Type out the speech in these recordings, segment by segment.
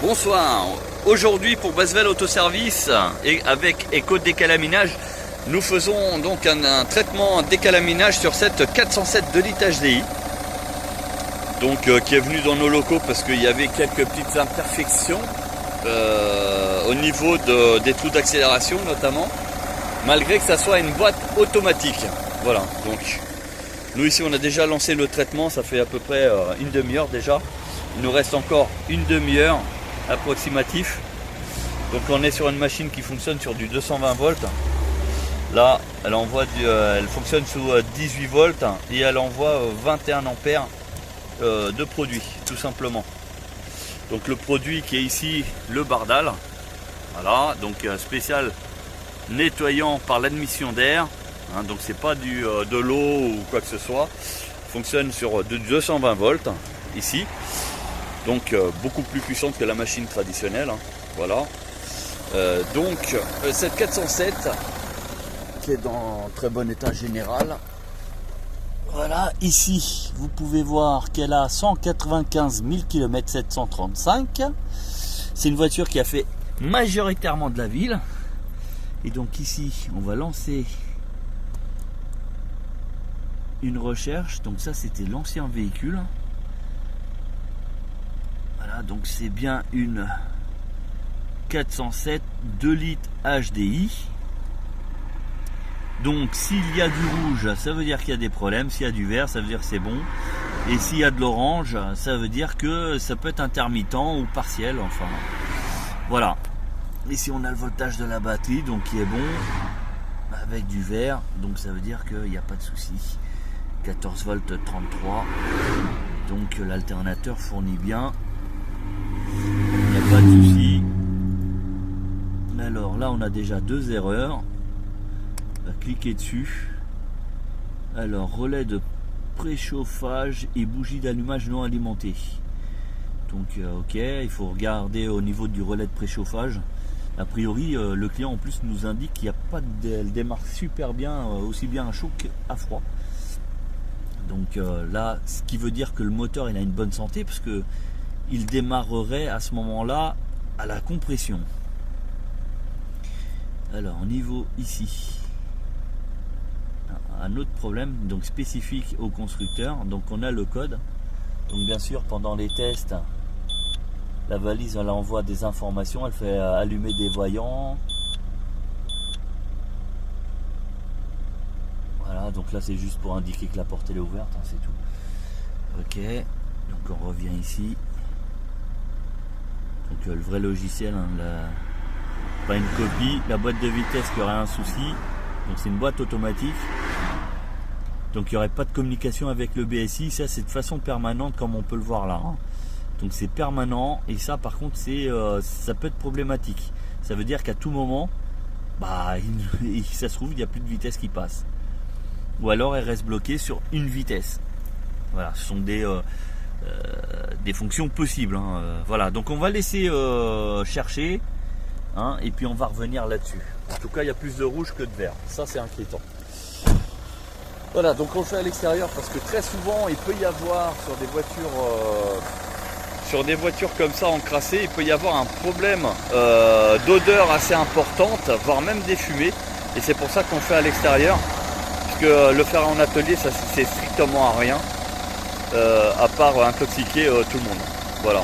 Bonsoir, aujourd'hui pour Basseville Autoservice et avec Eco Décalaminage, nous faisons donc un traitement décalaminage sur cette 407 2 litres HDI. Donc qui est venu dans nos locaux parce qu'il y avait quelques petites imperfections au niveau des trous d'accélération notamment, malgré que ça soit une boîte automatique. Voilà, donc nous ici on a déjà lancé le traitement, ça fait à peu près une demi-heure déjà. Il nous reste encore une demi-heure approximatif. Donc on est sur une machine qui fonctionne sur du 220 volts. Là elle fonctionne sous 18 volts et elle envoie 21 ampères de produit tout simplement. Donc le produit qui est ici, le Bardal, voilà, donc spécial nettoyant par l'admission d'air, hein, donc c'est pas de l'eau ou quoi que ce soit, fonctionne sur de 220 volts ici. Donc beaucoup plus puissante que la machine traditionnelle, hein, voilà. Donc cette 407 qui est dans très bon état général. Voilà, ici vous pouvez voir qu'elle a 195 000 km 735. C'est une voiture qui a fait majoritairement de la ville. Et donc ici on va lancer une recherche. Donc ça c'était l'ancien véhicule. Donc c'est bien une 407 2 litres HDI. Donc s'il y a du rouge, ça veut dire qu'il y a des problèmes. S'il y a du vert, ça veut dire que c'est bon. Et s'il y a de l'orange, ça veut dire que ça peut être intermittent ou partiel. Enfin voilà. Ici on a le voltage de la batterie, donc qui est bon, avec du vert. Donc ça veut dire qu'il n'y a pas de souci. 14 volts 33. Donc l'alternateur fournit bien. Il n'y a pas de souci. Alors là on a déjà deux erreurs. On va cliquer dessus. Alors relais de préchauffage et bougie d'allumage non alimentée. Donc ok, il faut regarder au niveau du relais de préchauffage. A priori le client en plus nous indique qu'il n'y a pas de, elle démarre super bien, aussi bien à chaud qu'à froid. Donc là, ce qui veut dire que le moteur il a une bonne santé, parce que il démarrerait à ce moment-là à la compression. Alors au niveau ici, un autre problème donc spécifique au constructeur. Donc on a le code. Donc bien sûr pendant les tests, la valise elle envoie des informations, elle fait allumer des voyants. Voilà, donc là c'est juste pour indiquer que la porte elle est ouverte, hein, c'est tout. Ok, donc on revient ici. Donc le vrai logiciel, hein, pas une copie. La boîte de vitesse qui aurait un souci. Donc c'est une boîte automatique. Donc il n'y aurait pas de communication avec le BSI. Ça c'est de façon permanente comme on peut le voir là, hein. Donc c'est permanent. Et ça par contre ça peut être problématique. Ça veut dire qu'à tout moment, ça se trouve il n'y a plus de vitesse qui passe. Ou alors elle reste bloquée sur une vitesse. Voilà, ce sont des fonctions possibles, hein. Voilà, donc on va laisser chercher, hein, et puis on va revenir là-dessus. En tout cas il y a plus de rouge que de vert, ça c'est inquiétant. Voilà, donc on le fait à l'extérieur parce que très souvent il peut y avoir sur des voitures comme ça encrassées, il peut y avoir un problème d'odeur assez importante, voire même des fumées, et c'est pour ça qu'on fait à l'extérieur, parce que le faire en atelier ça c'est strictement à rien. À part intoxiquer tout le monde. Voilà.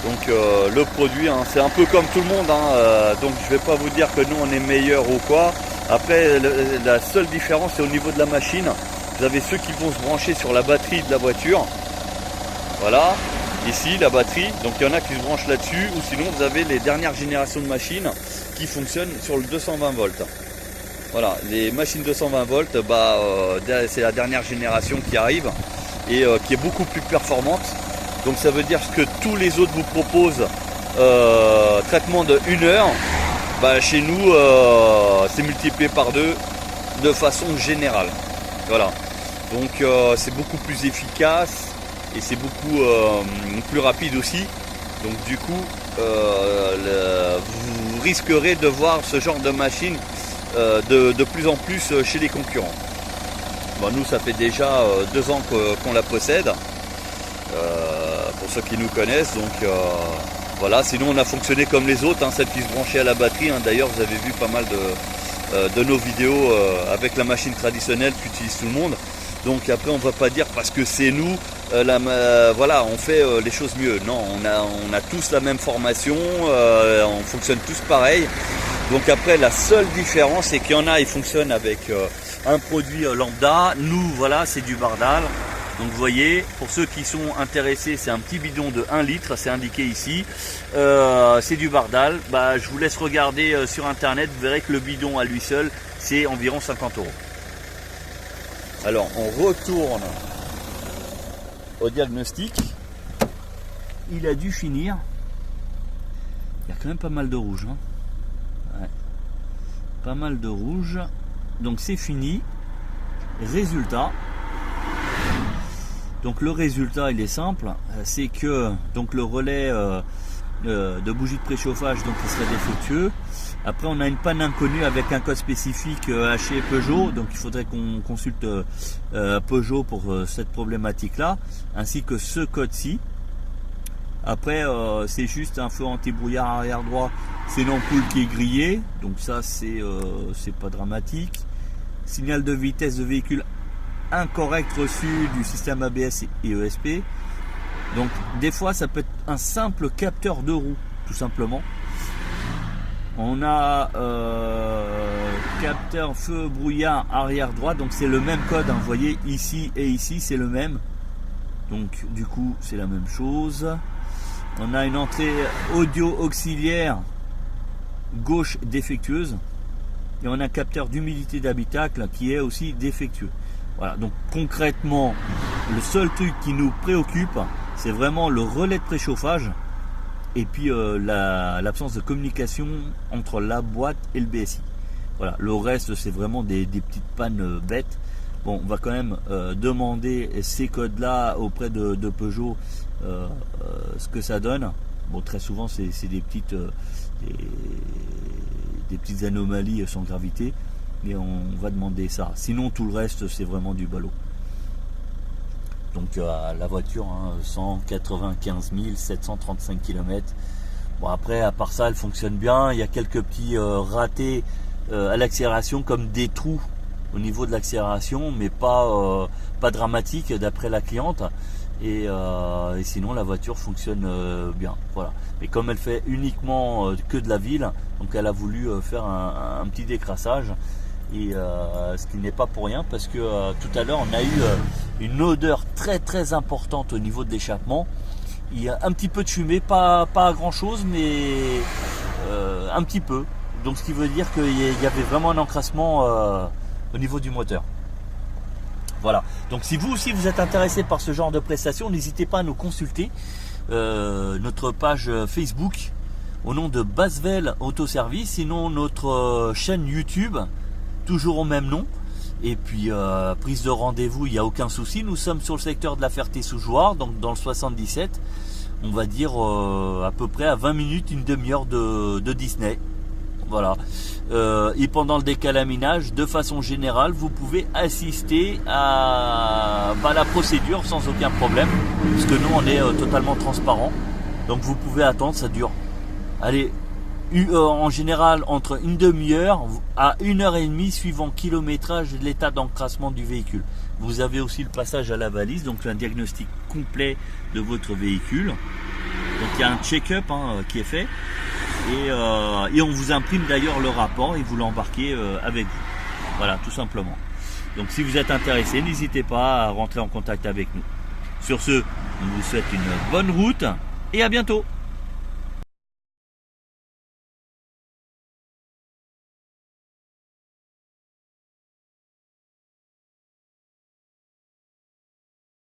Donc le produit, hein, c'est un peu comme tout le monde, hein, donc je vais pas vous dire que nous on est meilleur ou quoi. Après la seule différence c'est au niveau de la machine. Vous avez ceux qui vont se brancher sur la batterie de la voiture. Voilà, ici la batterie, donc il y en a qui se branchent là-dessus, ou sinon vous avez les dernières générations de machines qui fonctionnent sur le 220 volts. Voilà, les machines 220 volts, c'est la dernière génération qui arrive et qui est beaucoup plus performante. Donc ça veut dire que tous les autres vous proposent traitement de 1 heure. Chez nous c'est multiplié par 2 de façon générale. Voilà, donc c'est beaucoup plus efficace et c'est beaucoup plus rapide aussi. Donc du coup vous risquerez de voir ce genre de machine de plus en plus chez les concurrents. Nous ça fait déjà 2 ans qu'on la possède, pour ceux qui nous connaissent, donc Voilà, sinon on a fonctionné comme les autres, hein, celles qui se branchaient à la batterie. Hein. D'ailleurs, vous avez vu pas mal de nos vidéos avec la machine traditionnelle qu'utilise tout le monde. Donc après, on ne va pas dire parce que c'est nous, voilà, on fait les choses mieux. Non, on a tous la même formation, on fonctionne tous pareil. Donc après, la seule différence, c'est qu'il y en a, ils fonctionnent avec un produit lambda. Nous, voilà, c'est du Bardal. Donc vous voyez, pour ceux qui sont intéressés, c'est un petit bidon de 1 litre, c'est indiqué ici. C'est du Bardal. Bah, je vous laisse regarder sur internet, vous verrez que le bidon à lui seul, c'est environ 50 €. Alors on retourne au diagnostic. Il a dû finir. Il y a quand même pas mal de rouge. Hein. Ouais. Pas mal de rouge. Donc c'est fini. Résultat. Donc le résultat il est simple, c'est que donc le relais de bougie de préchauffage donc il serait défectueux. Après on a une panne inconnue avec un code spécifique chez Peugeot, donc il faudrait qu'on consulte Peugeot pour cette problématique là, ainsi que ce code-ci. Après c'est juste un feu anti-brouillard arrière droit, c'est l'ampoule qui est grillée, donc ça c'est pas dramatique. Signal de vitesse de véhicule incorrect reçu du système ABS et ESP. Donc des fois ça peut être un simple capteur de roue tout simplement. On a capteur feu brouillard arrière droit, donc c'est le même code, hein, vous voyez ici et ici c'est le même, donc du coup c'est la même chose. On a une entrée audio auxiliaire gauche défectueuse et on a un capteur d'humidité d'habitacle qui est aussi défectueux. Voilà, donc concrètement, le seul truc qui nous préoccupe, c'est vraiment le relais de préchauffage et puis l'absence de communication entre la boîte et le BSI. Voilà, le reste, c'est vraiment des petites pannes bêtes. Bon, on va quand même demander ces codes-là auprès de Peugeot, ce que ça donne. Bon, très souvent, c'est des petites anomalies sans gravité. Et on va demander ça. Sinon tout le reste c'est vraiment du ballot. Donc la voiture, hein, 195 735 km. Bon après à part ça elle fonctionne bien. Il y a quelques petits ratés à l'accélération comme des trous au niveau de l'accélération, mais pas dramatique d'après la cliente. Et sinon la voiture fonctionne bien. Voilà. Mais comme elle fait uniquement que de la ville, donc elle a voulu faire un petit décrassage. Et ce qui n'est pas pour rien parce que tout à l'heure on a eu une odeur très importante au niveau de l'échappement. Il y a un petit peu de fumée, pas grand chose, mais un petit peu. Donc ce qui veut dire qu'il y avait vraiment un encrassement au niveau du moteur. Voilà, donc si vous aussi vous êtes intéressé par ce genre de prestations, n'hésitez pas à nous consulter notre page Facebook au nom de Basvel Autoservice, sinon notre chaîne YouTube toujours au même nom. Et puis prise de rendez-vous, il n'y a aucun souci. Nous sommes sur le secteur de la Ferté-sous-Jouarre, donc dans le 77. On va dire à peu près à 20 minutes, une demi-heure de Disney. Voilà. Et pendant le décalaminage, de façon générale, vous pouvez assister à la procédure sans aucun problème. Parce que nous, on est totalement transparent. Donc vous pouvez attendre, ça dure. Allez. En général entre une demi-heure à 1h30 suivant kilométrage et l'état d'encrassement du véhicule. Vous avez aussi le passage à la valise, donc un diagnostic complet de votre véhicule. Donc il y a un check-up qui est fait et on vous imprime d'ailleurs le rapport et vous l'embarquez avec vous. Voilà, tout simplement. Donc si vous êtes intéressé, n'hésitez pas à rentrer en contact avec nous. Sur ce, on vous souhaite une bonne route et à bientôt.